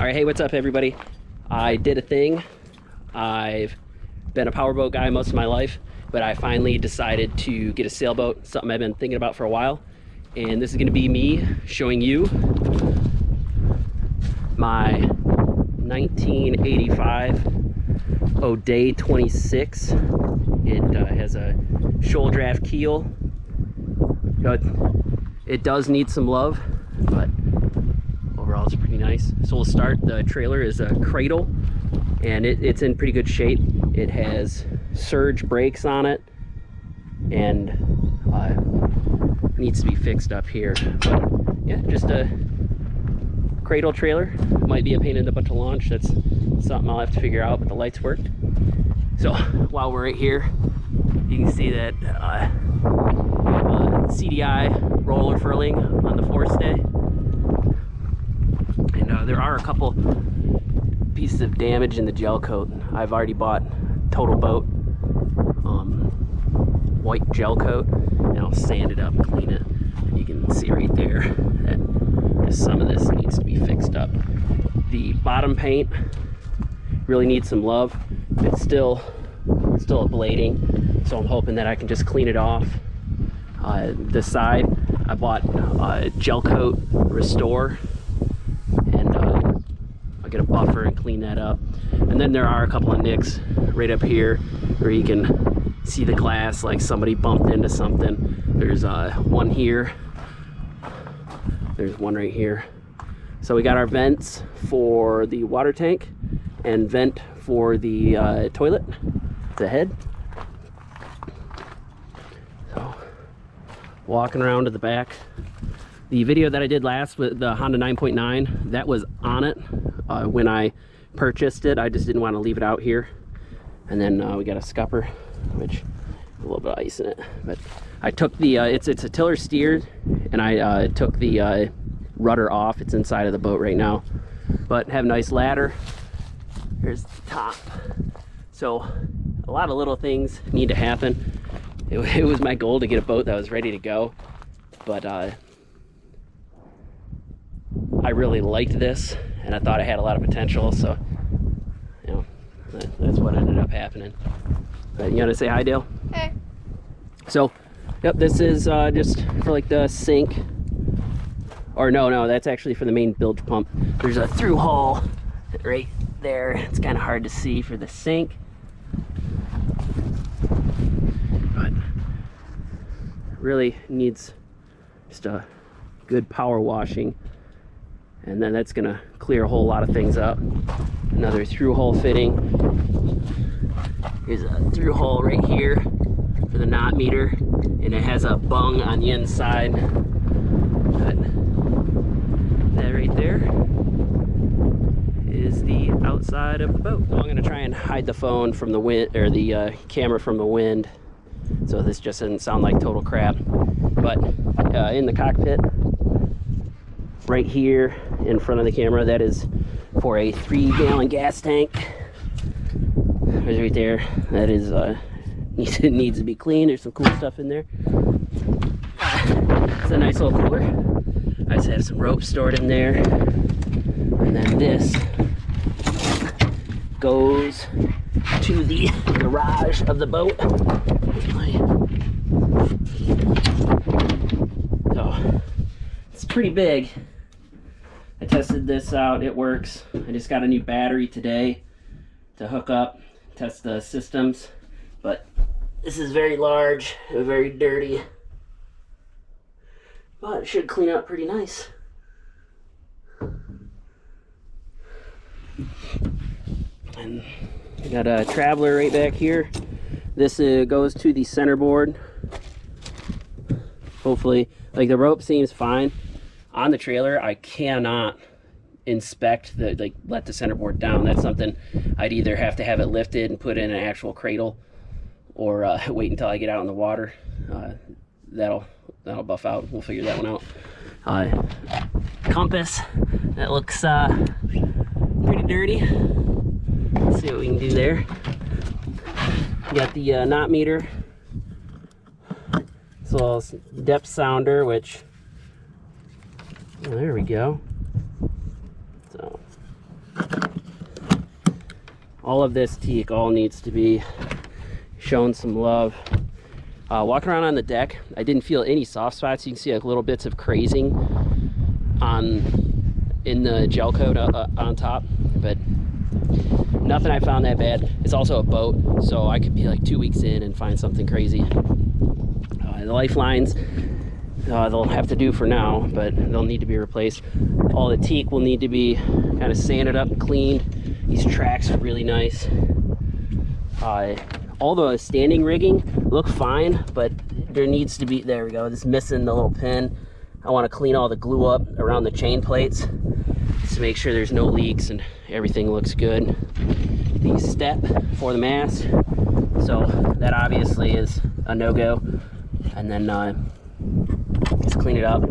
All right, hey, what's up, everybody? I did a thing. I've been a powerboat guy most of my life, but I finally decided to get a sailboat, something I've been thinking about for a while. And this is gonna be me showing you my 1985 O'Day 26. It has a shoal draft keel. You know, it does need some love, but overall it's pretty nice. So we'll start. The trailer is a cradle, and it's in pretty good shape. It has surge brakes on it, and needs to be fixed up here. But yeah, just a cradle trailer. Might be a pain in the butt to launch. That's something I'll have to figure out, but the lights worked. So while we're right here, you can see that we have a CDI roller furling on the forestay. And there are a couple pieces of damage in the gel coat. I've already bought Total Boat white gel coat, and I'll sand it up and clean it. And you can see right there that some of this needs to be fixed up. The bottom paint really needs some love. It's still ablating, so I'm hoping that I can just clean it off. This side, I bought gel coat Restore, and I'll get a buffer and clean that up. And then there are a couple of nicks right up here where you can see the glass, like somebody bumped into something. There's one here, there's one right here. So we got our vents for the water tank and vent for the toilet, the head. So walking around to the back. The video that I did last with the Honda 9.9, that was on it when I purchased it. I just didn't want to leave it out here. And then we got a scupper, which a little bit of ice in it. But I took the it's a tiller steered, and I took the rudder off. It's inside of the boat right now, but have a nice ladder. Here's the top. So a lot of little things need to happen. It was my goal to get a boat that was ready to go, but I really liked this, and I thought it had a lot of potential. So you know, that's what ended up happening. But you want to say hi, Dale? Hey. So yep, this is just for like the sink. Or no, that's actually for the main bilge pump. There's a through hole right there. It's kind of hard to see for the sink, but really needs just a good power washing, and then that's gonna clear a whole lot of things up. Another through hole fitting. Here's a through hole right here for the knot meter, and it has a bung on the inside. But that right there is the outside of the boat. So I'm gonna try and hide the phone from the wind, or the camera from the wind, so this just doesn't sound like total crap. But in the cockpit, right here in front of the camera, that is for a 3-gallon gas tank. There's right there. That is needs to be cleaned. There's some cool stuff in there. It's a nice little cooler. I just have some rope stored in there, and then this goes to the garage of the boat. So it's pretty big. I tested this out. It works. I just got a new battery today to hook up, test the systems, but this is very large and very dirty, but it should clean up pretty nice. And we got a traveler right back here. This goes to the centerboard. Hopefully, like, the rope seems fine. On the trailer, I cannot inspect let the centerboard down. That's something I'd either have to have it lifted and put in an actual cradle, or wait until I get out in the water. That'll buff out. We'll figure that one out. Compass, that looks pretty dirty. Let's see what we can do there. We got the knot meter. This little depth sounder, which, oh, there we go. So all of this teak all needs to be shown some love. Walking around on the deck, I didn't feel any soft spots. You can see like little bits of crazing in the gel coat on top, but nothing I found that bad. It's also a boat, so I could be like 2 weeks in and find something crazy. The lifelines, they'll have to do for now, but they'll need to be replaced. All the teak will need to be kind of sanded up and cleaned. These tracks are really nice. All the standing rigging look fine, but there needs to be, there we go, this missing the little pin. I want to clean all the glue up around the chain plates just to make sure there's no leaks and everything looks good. The step for the mast, so that obviously is a no-go. And then just clean it up.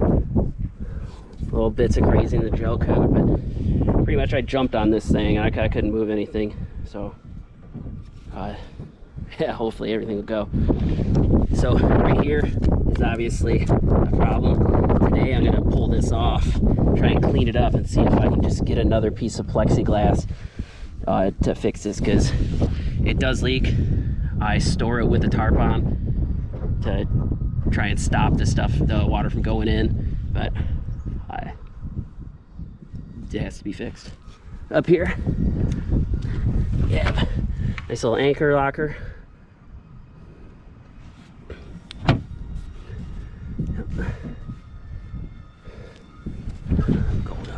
Little bits of grazing in the gel coat, but pretty much I jumped on this thing and I couldn't move anything, so yeah, hopefully everything will go. So right here is obviously a problem. Today I'm gonna pull this off, try and clean it up and see if I can just get another piece of plexiglass to fix this, because it does leak. I store it with a tarp on to try and stop the water from going in, but it has to be fixed. Up here, yeah, nice little anchor locker.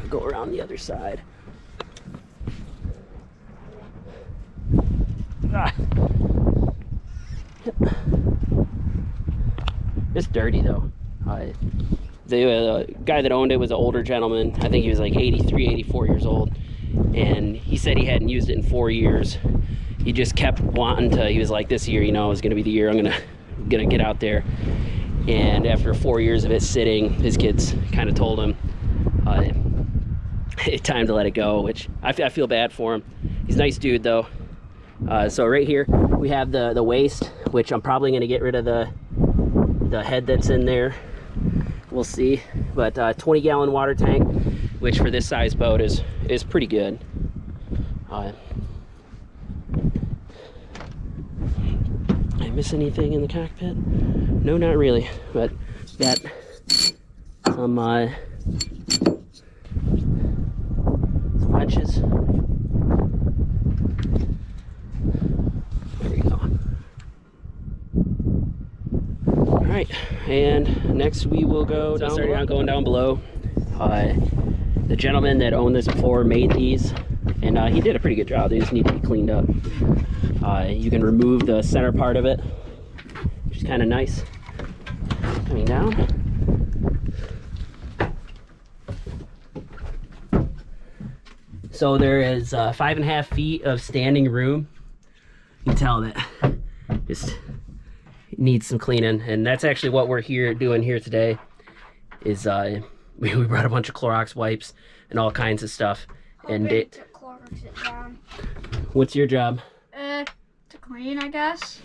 Go around the other side. It's dirty though. The guy that owned it was an older gentleman. I think he was like 83, 84 years old, and he said he hadn't used it in 4 years. He just kept wanting to. He was like, this year, you know, is gonna be the year I'm gonna get out there. And after 4 years of it sitting, his kids kind of told him it's time to let it go, which I feel bad for him. He's a nice dude though. So right here we have the waste, which I'm probably going to get rid of the head that's in there. We'll see. But 20-gallon water tank, which for this size boat is pretty good. I miss anything in the cockpit? No, not really. But got some wedges. There we go. All right, and next we will go down. Starting out going down below. The gentleman that owned this before made these, and he did a pretty good job. They just need to be cleaned up. You can remove the center part of it, which is kind of nice. Coming down. So there is 5.5 feet of standing room. You can tell that just needs some cleaning, and that's actually what we're doing here today. Is we brought a bunch of Clorox wipes and all kinds of stuff. And Clorox it down. What's your job? To clean, I guess.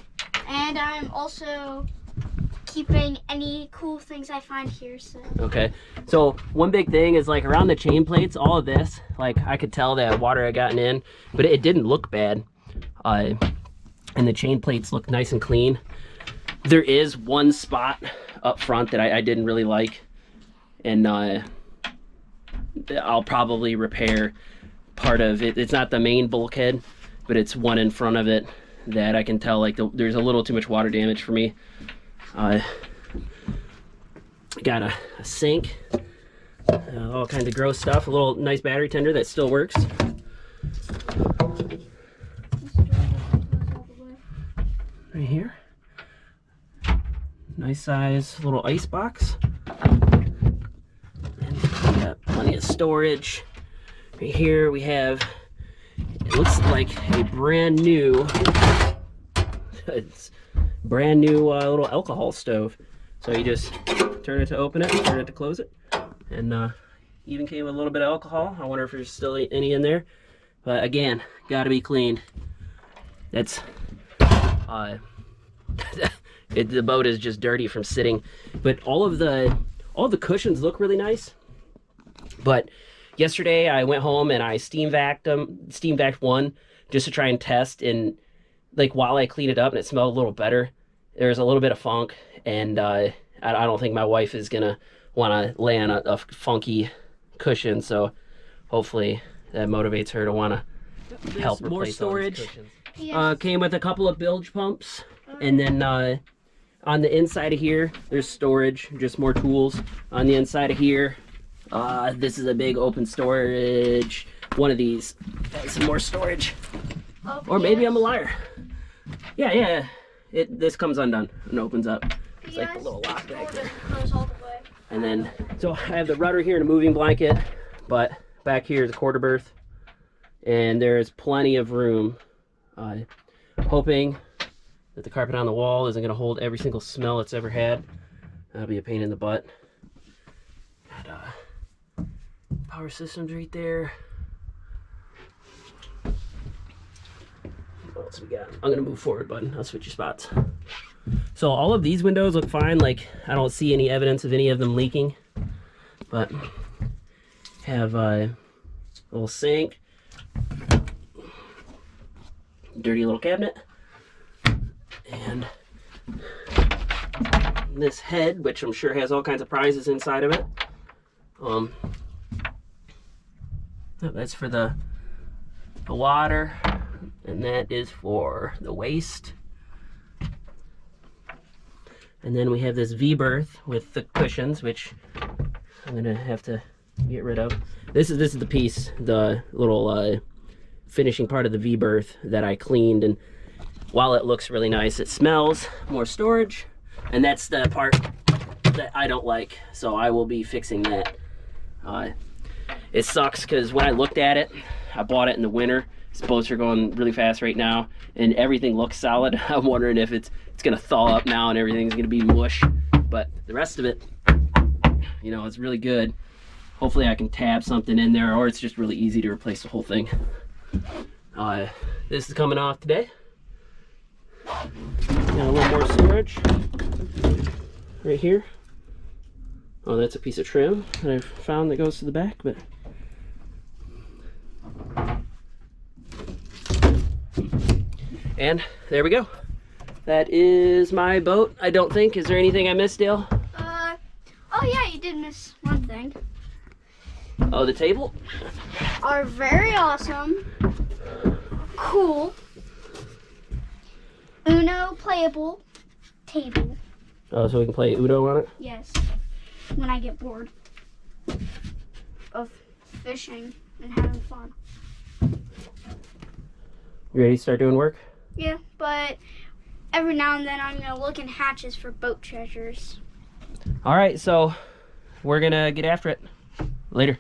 And I'm also keeping any cool things I find here. So. Okay. So one big thing is like around the chain plates, all of this, like I could tell that water had gotten in, but it didn't look bad. And the chain plates look nice and clean. There is one spot up front that I didn't really like, and I'll probably repair part of it. It's not the main bulkhead, but it's one in front of it that I can tell like there's a little too much water damage for me. Got a sink, all kinds of gross stuff, a little nice battery tender that still works. Right here. Nice size little ice box. And we got plenty of storage. Right here we have, it looks like a brand new, it's brand new little alcohol stove. So you just turn it to open it, turn it to close it. And even came with a little bit of alcohol. I wonder if there's still any in there. But again, gotta be cleaned. That's, the boat is just dirty from sitting. But all the cushions look really nice. But yesterday I went home and I steam vacuumed one just to try and test. And like while I clean it up and it smelled a little better, there's a little bit of funk, and I don't think my wife is gonna want to lay on a funky cushion. So hopefully that motivates her to want to help replace more storage. All these cushions. Yes. Came with a couple of bilge pumps, and then on the inside of here, there's storage, just more tools. On the inside of here, this is a big open storage. One of these has some more storage. Oh, or maybe I'm a liar. Yeah. This comes undone and opens up. It's like the little lock back there. And then, so I have the rudder here and a moving blanket, but back here is a quarter berth, and there's plenty of room. Hoping that the carpet on the wall isn't going to hold every single smell it's ever had. That'll be a pain in the butt. Got power systems right there. What else we got? I'm going to move forward, button. I'll switch your spots. So all of these windows look fine. Like, I don't see any evidence of any of them leaking. But have a little sink. Dirty little cabinet, and this head, which I'm sure has all kinds of prizes inside of it. That's for the water, and that is for the waste. And then we have this V-berth with the cushions, which I'm gonna have to get rid of. This is the piece, the little finishing part of the V-berth that I cleaned, and while it looks really nice, it smells. More storage, and that's the part that I don't like, so I will be fixing that. It sucks because when I looked at it, I bought it in the winter. Boats are going really fast right now, and everything looks solid. I'm wondering if it's gonna thaw up now and everything's gonna be mush, but the rest of it, you know, it's really good. Hopefully I can tab something in there, or it's just really easy to replace the whole thing. This is coming off today. Got a little more storage right here. Oh, that's a piece of trim that I found that goes to the back, but and there we go. That is my boat, I don't think. Is there anything I missed, Dale? Oh yeah, you did miss one thing. Oh, the table? Are very awesome, cool, Uno playable table. Oh, so we can play Uno on it? Yes, when I get bored of fishing and having fun. You ready to start doing work? Yeah, but every now and then I'm gonna look in hatches for boat treasures. All right, so we're gonna get after it. Later.